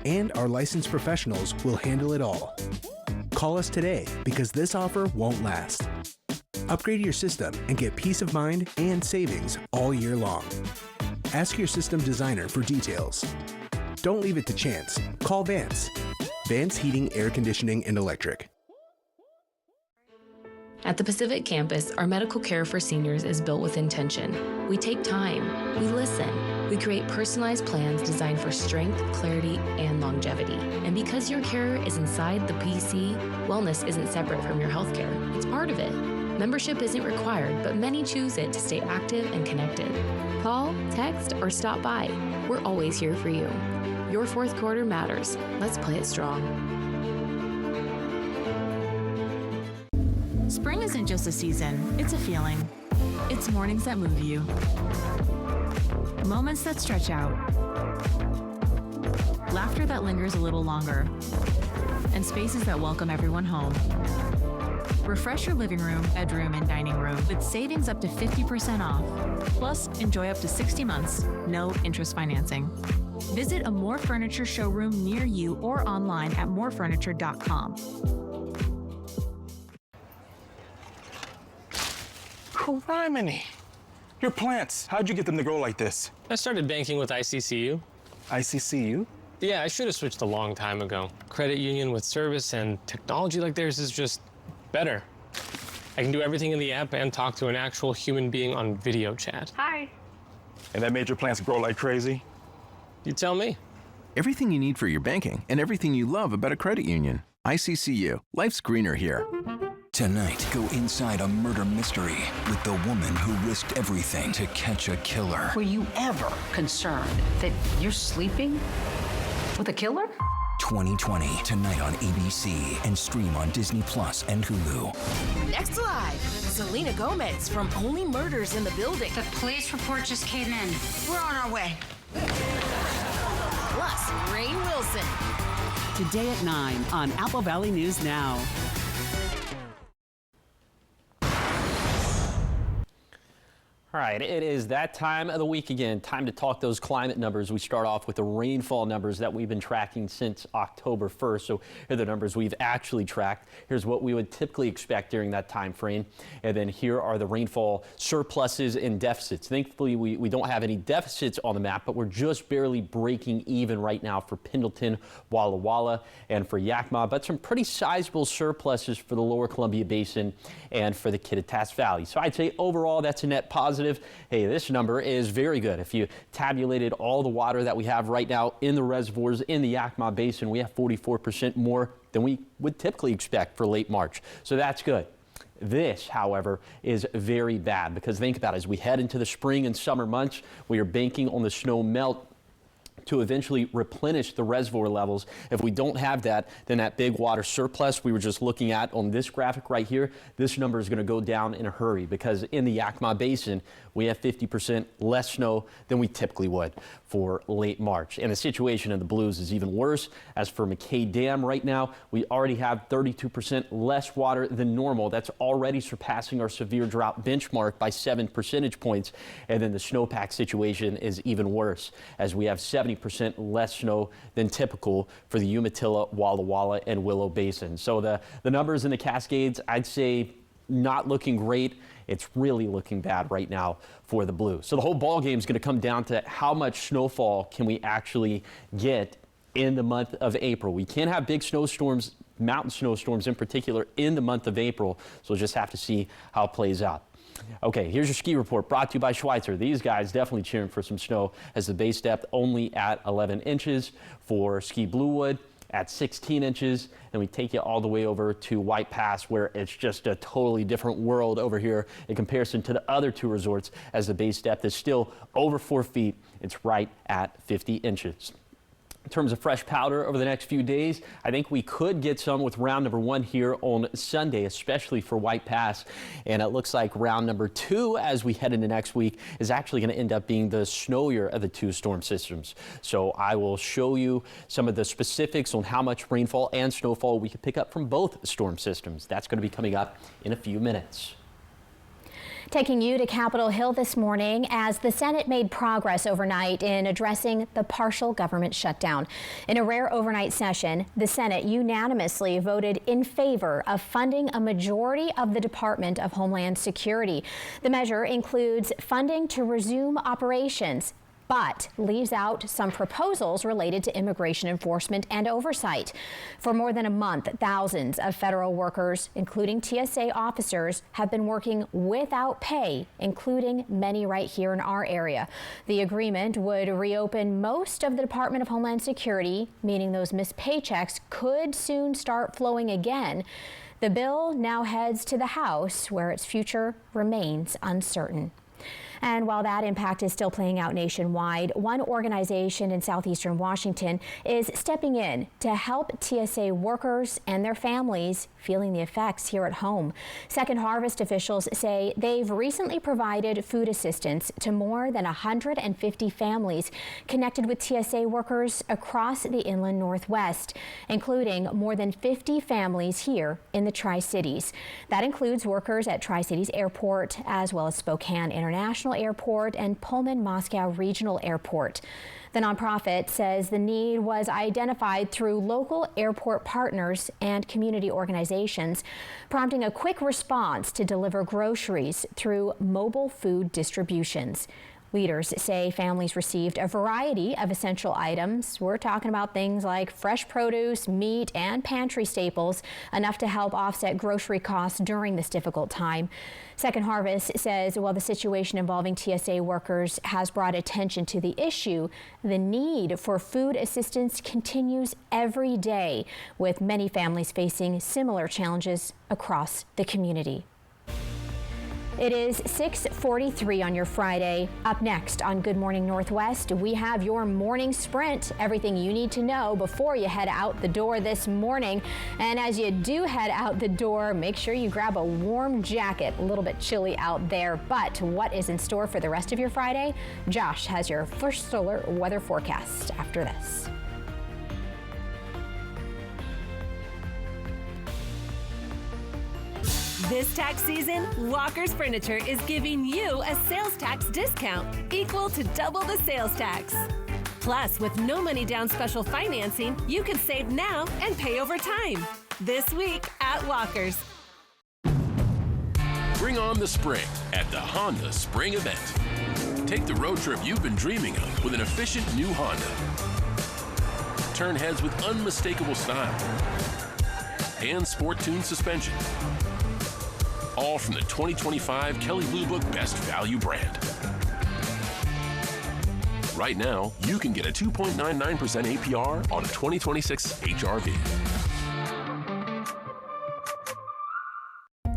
And our licensed professionals will handle it all. Call us today because this offer won't last. Upgrade your system and get peace of mind and savings all year long. Ask your system designer for details. Don't leave it to chance. Call Vance. Vance Heating, Air Conditioning, and Electric. At the Pacific Campus, our medical care for seniors is built with intention. We take time, we listen, we create personalized plans designed for strength, clarity, and longevity. And because your care is inside the PC, wellness isn't separate from your healthcare. It's part of it. Membership isn't required, but many choose it to stay active and connected. Call, text, or stop by. We're always here for you. Your fourth quarter matters. Let's play it strong. Spring isn't just a season, it's a feeling. It's mornings that move you. Moments that stretch out. Laughter that lingers a little longer. And spaces that welcome everyone home. Refresh your living room, bedroom, and dining room with savings up to 50% off. Plus, enjoy up to 60 months, no interest financing. Visit a More Furniture showroom near you or online at morefurniture.com. Criminy. Your plants, how'd you get them to grow like this? I started banking with ICCU. ICCU? Yeah, I should have switched a long time ago. Credit union with service and technology like theirs is just better. I can do everything in the app and talk to an actual human being on video chat. Hi. And that made your plants grow like crazy? You tell me. Everything you need for your banking and everything you love about a credit union. ICCU. Life's greener here. Tonight, go inside a murder mystery with the woman who risked everything to catch a killer. Were you ever concerned that you're sleeping with a killer? 2020, tonight on ABC and stream on Disney Plus and Hulu. Next live, Selena Gomez from Only Murders in the Building. The police report just came in. We're on our way. Plus, Rainn Wilson. Today at 9 on Apple Valley News Now. All right, it is that time of the week again. Time to talk those climate numbers. We start off with the rainfall numbers that we've been tracking since October 1st. So here are the numbers we've actually tracked. Here's what we would typically expect during that time frame. And then here are the rainfall surpluses and deficits. Thankfully, we don't have any deficits on the map, but we're just barely breaking even right now for Pendleton, Walla Walla, and for Yakima. But some pretty sizable surpluses for the lower Columbia Basin and for the Kittitas Valley. So I'd say overall that's a net positive. Hey, this number is very good. If you tabulated all the water that we have right now in the reservoirs in the Yakima Basin, we have 44% more than we would typically expect for late March. So that's good. This, however, is very bad because think about it, as we head into the spring and summer months, we are banking on the snow melt to eventually replenish the reservoir levels. If we don't have that, then that big water surplus we were just looking at on this graphic right here, this number is going to go down in a hurry because in the Yakima Basin, we have 50% less snow than we typically would for late March. And the situation in the Blues is even worse. As for McKay Dam right now, we already have 32% less water than normal. That's already surpassing our severe drought benchmark by 7 percentage points. And then the snowpack situation is even worse as we have 70% less snow than typical for the Umatilla, Walla Walla, and Willow Basin. So the numbers in the Cascades, I'd say not looking great. It's really looking bad right now for the Blues. So the whole ball game is going to come down to how much snowfall can we actually get in the month of April. We can't have big snowstorms, mountain snowstorms in particular, in the month of April. So we'll just have to see how it plays out. Okay, here's your ski report brought to you by Schweitzer. These guys definitely cheering for some snow as the base depth only at 11 inches for Ski Bluewood at 16 inches. Then we take you all the way over to White Pass where it's just a totally different world over here in comparison to the other two resorts as the base depth is still over 4 feet. It's right at 50 inches. In terms of fresh powder over the next few days, I think we could get some with round number 1 here on Sunday, especially for White Pass. And it looks like round number 2 as we head into next week is actually going to end up being the snowier of the two storm systems. So I will show you some of the specifics on how much rainfall and snowfall we can pick up from both storm systems. That's going to be coming up in a few minutes. Taking you to Capitol Hill this morning as the Senate made progress overnight in addressing the partial government shutdown. In a rare overnight session, the Senate unanimously voted in favor of funding a majority of the Department of Homeland Security. The measure includes funding to resume operations, but leaves out some proposals related to immigration enforcement and oversight. For more than a month, thousands of federal workers, including TSA officers, have been working without pay, including many right here in our area. The agreement would reopen most of the Department of Homeland Security, meaning those missed paychecks could soon start flowing again. The bill now heads to the House, where its future remains uncertain. And while that impact is still playing out nationwide, one organization in southeastern Washington is stepping in to help TSA workers and their families feeling the effects here at home. Second Harvest officials say they've recently provided food assistance to more than 150 families connected with TSA workers across the inland Northwest, including more than 50 families here in the Tri-Cities. That includes workers at Tri-Cities Airport, as well as Spokane International Airport and Pullman Moscow Regional Airport. The nonprofit says the need was identified through local airport partners and community organizations, prompting a quick response to deliver groceries through mobile food distributions. Leaders say families received a variety of essential items. We're talking about things like fresh produce, meat, and pantry staples, enough to help offset grocery costs during this difficult time. Second Harvest says while the situation involving TSA workers has brought attention to the issue, the need for food assistance continues every day, with many families facing similar challenges across the community. It is 6:43 on your Friday. Up next on Good Morning Northwest, we have your morning sprint, everything you need to know before you head out the door this morning. And as you do head out the door, make sure you grab a warm jacket. A little bit chilly out there, but what is in store for the rest of your Friday? Josh has your first alert weather forecast after this. This tax season, Walker's Furniture is giving you a sales tax discount equal to double the sales tax. Plus, with no money down special financing, you can save now and pay over time. This week at Walker's. Bring on the spring at the Honda Spring Event. Take the road trip you've been dreaming of with an efficient new Honda. Turn heads with unmistakable style and sport-tuned suspension. All from the 2025 Kelley Blue Book Best Value brand. Right now, you can get a 2.99% APR on a 2026 HRV.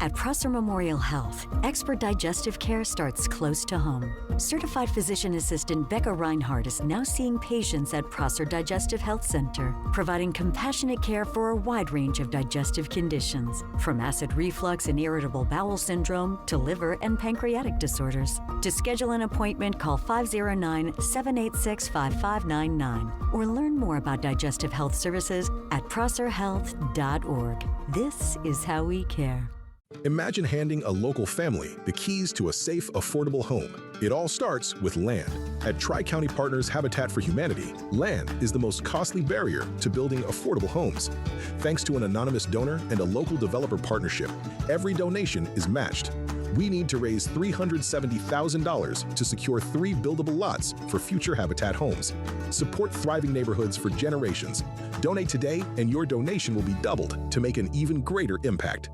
At Prosser Memorial Health, expert digestive care starts close to home. Certified physician assistant Becca Reinhardt is now seeing patients at Prosser Digestive Health Center, providing compassionate care for a wide range of digestive conditions, from acid reflux and irritable bowel syndrome to liver and pancreatic disorders. To schedule an appointment, call 509-786-5599 or learn more about digestive health services at prosserhealth.org. This is how we care. Imagine handing a local family the keys to a safe, affordable home. It all starts with land. At Tri-County Partners Habitat for Humanity, land is the most costly barrier to building affordable homes. Thanks to an anonymous donor and a local developer partnership, every donation is matched. We need to raise $370,000 to secure 3 buildable lots for future Habitat homes. Support thriving neighborhoods for generations. Donate today and your donation will be doubled to make an even greater impact.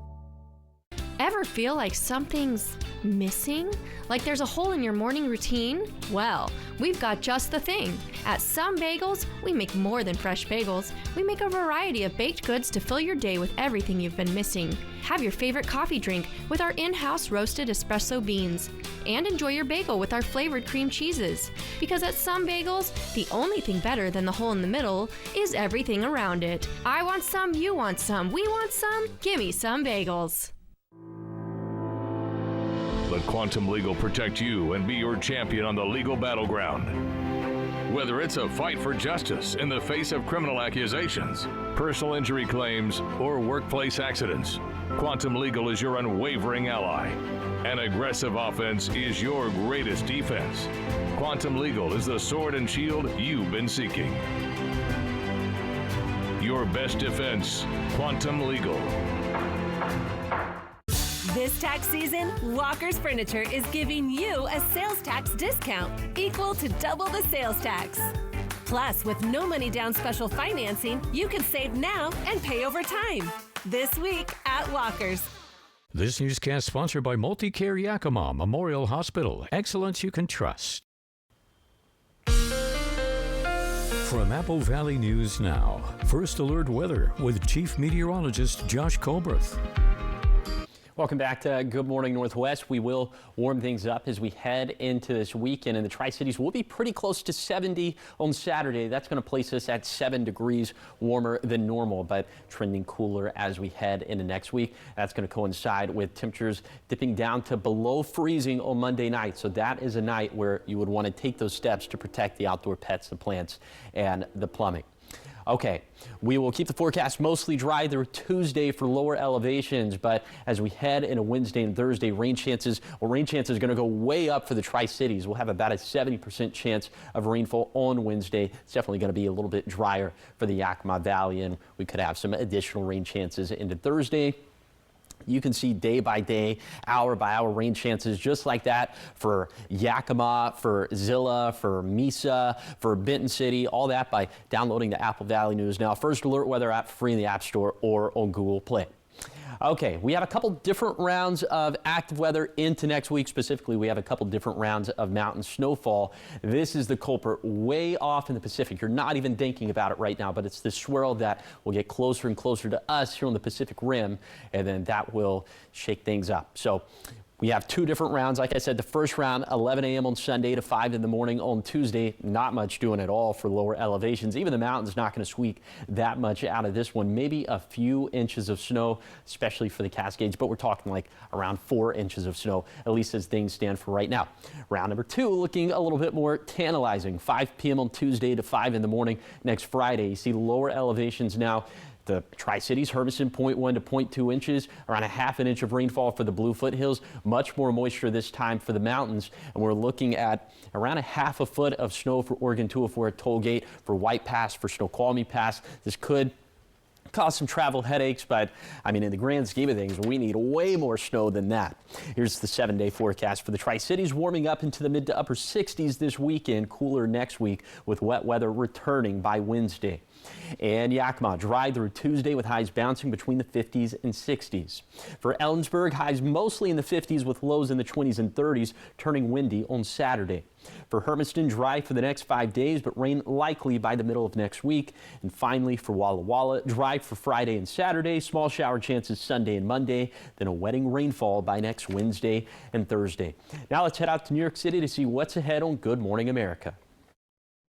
Ever feel like something's missing? Like there's a hole in your morning routine? Well, we've got just the thing. At Some Bagels, we make more than fresh bagels. We make a variety of baked goods to fill your day with everything you've been missing. Have your favorite coffee drink with our in-house roasted espresso beans. And enjoy your bagel with our flavored cream cheeses. Because at Some Bagels, the only thing better than the hole in the middle is everything around it. I want some, you want some, we want some. Gimme Some Bagels. Let Quantum Legal protect you and be your champion on the legal battleground. Whether it's a fight for justice in the face of criminal accusations, personal injury claims, or workplace accidents, Quantum Legal is your unwavering ally. An aggressive offense is your greatest defense. Quantum Legal is the sword and shield you've been seeking. Your best defense, Quantum Legal. This tax season, Walker's Furniture is giving you a sales tax discount equal to double the sales tax. Plus, with no money down special financing, you can save now and pay over time. This week at Walker's. This newscast sponsored by Multicare Yakima Memorial Hospital. Excellence you can trust. From Apple Valley News Now, First Alert Weather with Chief Meteorologist Josh Colbert. Welcome back to Good Morning Northwest. We will warm things up as we head into this weekend, and the Tri-Cities will be pretty close to 70 on Saturday. That's going to place us at 7 degrees warmer than normal, but trending cooler as we head into next week. That's going to coincide with temperatures dipping down to below freezing on Monday night. So that is a night where you would want to take those steps to protect the outdoor pets, the plants, and the plumbing. Okay, we will keep the forecast mostly dry through Tuesday for lower elevations, but as we head into Wednesday and Thursday, rain chances are going to go way up for the Tri-Cities. We'll have about a 70% chance of rainfall on Wednesday. It's definitely going to be a little bit drier for the Yakima Valley, and we could have some additional rain chances into Thursday. You can see day by day, hour by hour rain chances just like that for Yakima, for Zilla, for Mesa, for Benton City, all that by downloading the Apple Valley News Now First Alert Weather app free in the App Store or on Google Play. Okay, we have a couple different rounds of active weather into next week. Specifically, we have a couple different rounds of mountain snowfall. This is the culprit way off in the Pacific. You're not even thinking about it right now, but it's this swirl that will get closer and closer to us here on the Pacific Rim, and then that will shake things up. So we have two different rounds. Like I said, the first round, 11 a.m. on Sunday to 5 in the morning on Tuesday. Not much doing at all for lower elevations. Even the mountain's not going to squeak that much out of this one. Maybe a few inches of snow, especially for the Cascades, but we're talking like around 4 inches of snow, at least as things stand for right now. Round number 2 looking a little bit more tantalizing. 5 p.m. on Tuesday to 5 in the morning next Friday. You see lower elevations now The Tri-Cities, Hermiston, 0.1 to 0.2 inches, around a half an inch of rainfall for the Blue Foothills, much more moisture this time for the mountains. And we're looking at around a half a foot of snow for Oregon 204 at Toll Gate, for White Pass, for Snoqualmie Pass. This could cause some travel headaches, but I mean, in the grand scheme of things, we need way more snow than that. Here's the 7-day forecast for the Tri-Cities, warming up into the mid to upper 60s this weekend, cooler next week with wet weather returning by Wednesday. And Yakima, dry through Tuesday with highs bouncing between the 50s and 60s. For Ellensburg, highs mostly in the 50s with lows in the 20s and 30s, turning windy on Saturday. For Hermiston, dry for the next 5 days, but rain likely by the middle of next week. And finally, for Walla Walla, dry for Friday and Saturday, small shower chances Sunday and Monday, then a wetting rainfall by next Wednesday and Thursday. Now let's head out to New York City to see what's ahead on Good Morning America.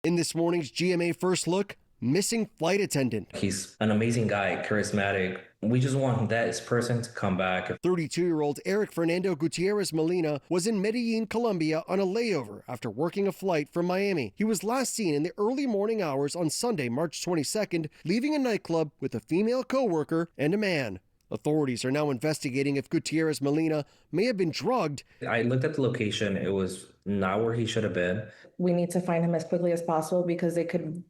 In this morning's GMA First Look, missing flight attendant. He's an amazing guy, charismatic. We just want that person to come back. 32-year-old Eric Fernando Gutierrez Molina was in Medellin, Colombia on a layover after working a flight from Miami. He was last seen in the early morning hours on Sunday, March 22nd, leaving a nightclub with a female coworker and a man. Authorities are now investigating if Gutierrez Molina may have been drugged. I looked at the location. It was not where he should have been. We need to find him as quickly as possible because it could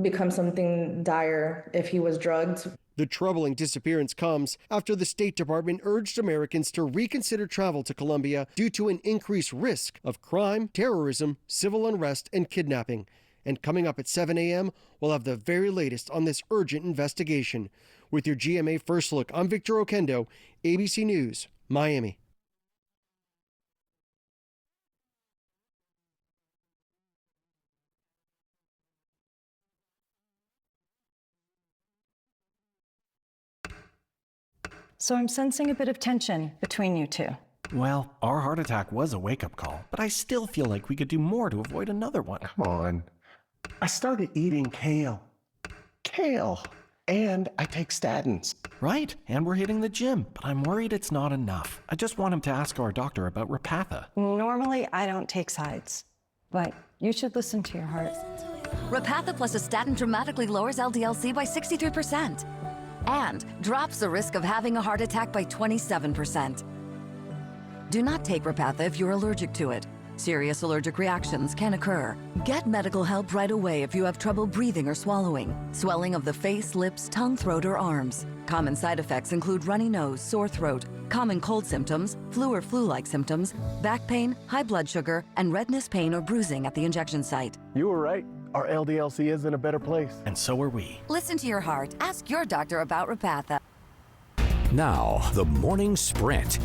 become something dire if he was drugged. The troubling disappearance comes after the State Department urged Americans to reconsider travel to Colombia due to an increased risk of crime, terrorism, civil unrest, and kidnapping. And coming up at 7 a.m., we'll have the very latest on this urgent investigation. With your GMA First Look, I'm Victor Oquendo, ABC News, Miami. So I'm sensing a bit of tension between you two. Well, our heart attack was a wake-up call, but I still feel like we could do more to avoid another one. Come on. I started eating kale. Kale. And I take statins. Right, and we're hitting the gym, but I'm worried it's not enough. I just want him to ask our doctor about Repatha. Normally, I don't take sides, but you should listen to your heart. Repatha plus a statin dramatically lowers LDL-C by 63%. And drops the risk of having a heart attack by 27%. Do not take Repatha if you're allergic to it. Serious allergic reactions can occur. Get medical help right away if you have trouble breathing or swallowing, swelling of the face, lips, tongue, throat, or arms. Common side effects include runny nose, sore throat, common cold symptoms, flu or flu-like symptoms, back pain, high blood sugar, and redness, pain, or bruising at the injection site. You were right. Our LDL-C is in a better place. And so are we. Listen to your heart. Ask your doctor about Repatha. Now, the morning sprint.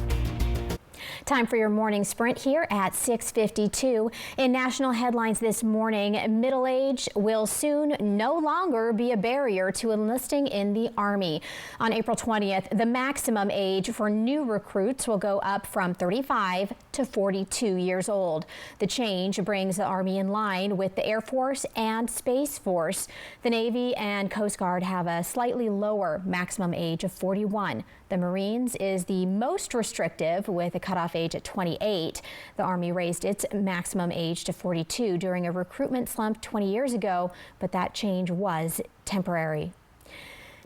Time for your morning sprint here at 6:52. In national headlines this morning, middle age will soon no longer be a barrier to enlisting in the Army. On April 20th, the maximum age for new recruits will go up from 35 to 42 years old. The change brings the Army in line with the Air Force and Space Force. The Navy and Coast Guard have a slightly lower maximum age of 41. The Marines is the most restrictive with a cutoff age at 28. The Army raised its maximum age to 42 during a recruitment slump 20 years ago, but that change was temporary.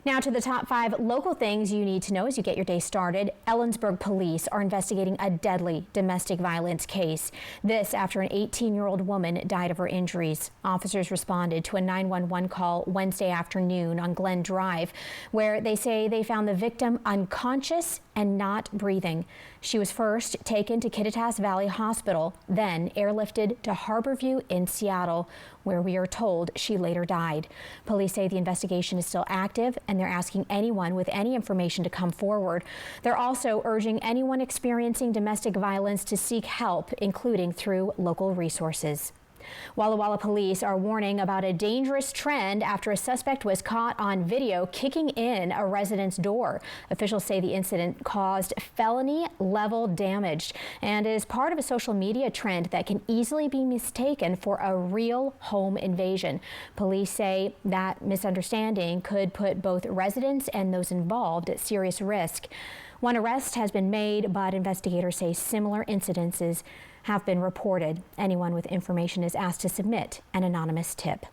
Now to the top 5 local things you need to know as you get your day started. Ellensburg police are investigating a deadly domestic violence case. This after an 18-year-old woman died of her injuries. Officers responded to a 911 call Wednesday afternoon on Glen Drive, where they say they found the victim unconscious and not breathing. She was first taken to Kittitas Valley Hospital, then airlifted to Harborview in Seattle, where we are told she later died. Police say the investigation is still active and they're asking anyone with any information to come forward. They're also urging anyone experiencing domestic violence to seek help, including through local resources. Walla Walla police are warning about a dangerous trend after a suspect was caught on video kicking in a resident's door. Officials say the incident caused felony-level damage and is part of a social media trend that can easily be mistaken for a real home invasion. Police say that misunderstanding could put both residents and those involved at serious risk. One arrest has been made, but investigators say similar incidences have been reported. Anyone with information is asked to submit an anonymous tip.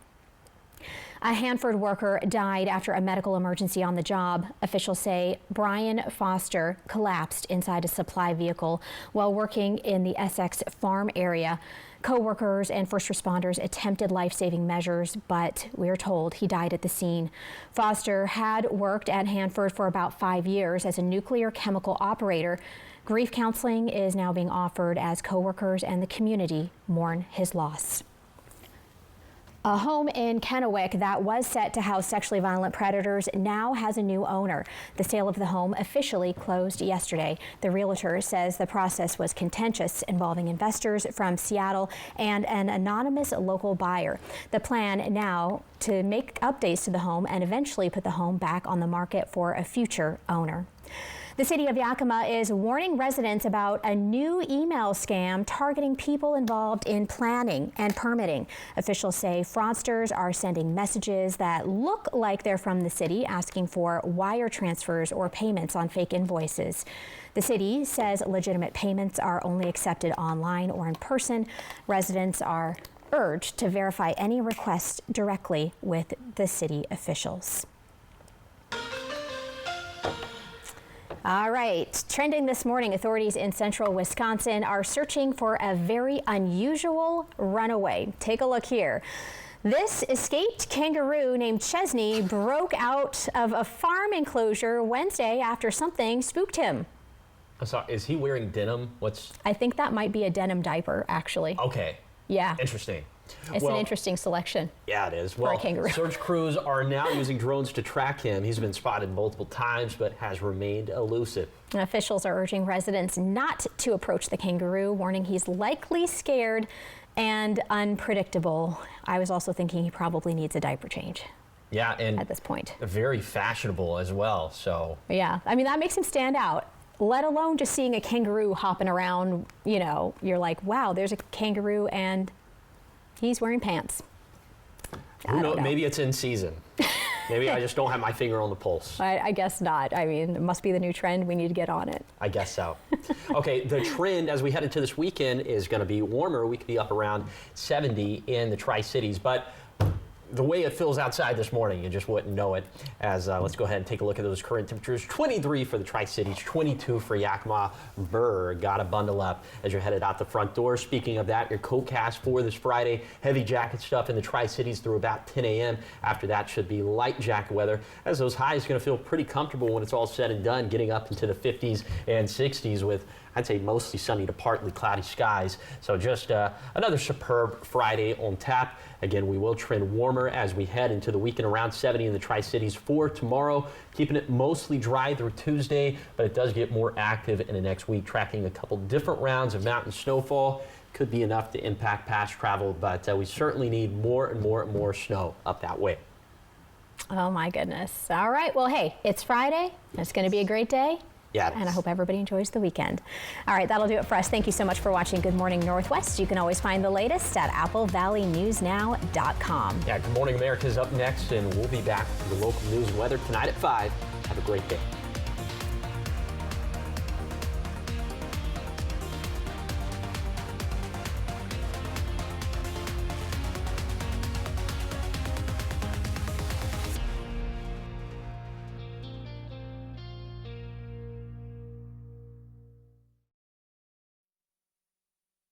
A Hanford worker died after a medical emergency on the job. Officials say Brian Foster collapsed inside a supply vehicle while working in the Essex Farm area. Co-workers and first responders attempted life-saving measures, but we're told he died at the scene. Foster had worked at Hanford for about 5 years as a nuclear chemical operator. Grief counseling is now being offered as co-workers and the community mourn his loss. A home in Kennewick that was set to house sexually violent predators now has a new owner. The sale of the home officially closed yesterday. The realtor says the process was contentious, involving investors from Seattle and an anonymous local buyer. The plan now to make updates to the home and eventually put the home back on the market for a future owner. The city of Yakima is warning residents about a new email scam targeting people involved in planning and permitting. Officials say fraudsters are sending messages that look like they're from the city, asking for wire transfers or payments on fake invoices. The city says legitimate payments are only accepted online or in person. Residents are urged to verify any request directly with the city officials. All right, trending this morning, authorities in central Wisconsin are searching for a very unusual runaway. Take a look here. This escaped kangaroo named Chesney broke out of a farm enclosure Wednesday after something spooked him. I'm sorry, is he wearing denim? I think that might be a denim diaper, actually. Okay. Yeah. Interesting. It's an interesting selection. Yeah, it is. For a kangaroo. Search crews are now using drones to track him. He's been spotted multiple times, but has remained elusive. Officials are urging residents not to approach the kangaroo, warning he's likely scared and unpredictable. I was also thinking he probably needs a diaper change. Yeah, and at this point, very fashionable as well. So yeah, I mean that makes him stand out. Let alone just seeing a kangaroo hopping around. You know, you're like, wow, there's a kangaroo and he's wearing pants. Who knows? Maybe it's in season. Maybe I just don't have my finger on the pulse. I guess not. I mean, it must be the new trend. We need to get on it. I guess so. Okay, the trend as we head into this weekend is going to be warmer. We could be up around 70 in the Tri-Cities, but the way it feels outside this morning, you just wouldn't know it. As let's go ahead and take a look at those current temperatures. 23 for the Tri-Cities, 22 for Yakima. Burr, gotta bundle up as you're headed out the front door. Speaking of that, your coat cast for this Friday. Heavy jacket stuff in the Tri-Cities through about 10 a.m. After that should be light jacket weather, as those highs going to feel pretty comfortable when it's all said and done, getting up into the 50s and 60s with, I'd say, mostly sunny to partly cloudy skies. So just another superb Friday on tap. Again, we will trend warmer as we head into the weekend, around 70 in the Tri-Cities for tomorrow. Keeping it mostly dry through Tuesday, but it does get more active in the next week, tracking a couple different rounds of mountain snowfall. Could be enough to impact past travel, but we certainly need more and more snow up that way. Oh my goodness. All right, well, hey, it's Friday. It's going to be a great day. Yeah, and I hope everybody enjoys the weekend. All right, that'll do it for us. Thank you so much for watching Good Morning Northwest. You can always find the latest at AppleValleyNewsNow.com. Yeah, Good Morning America is up next, and we'll be back with the local news and weather tonight at 5. Have a great day.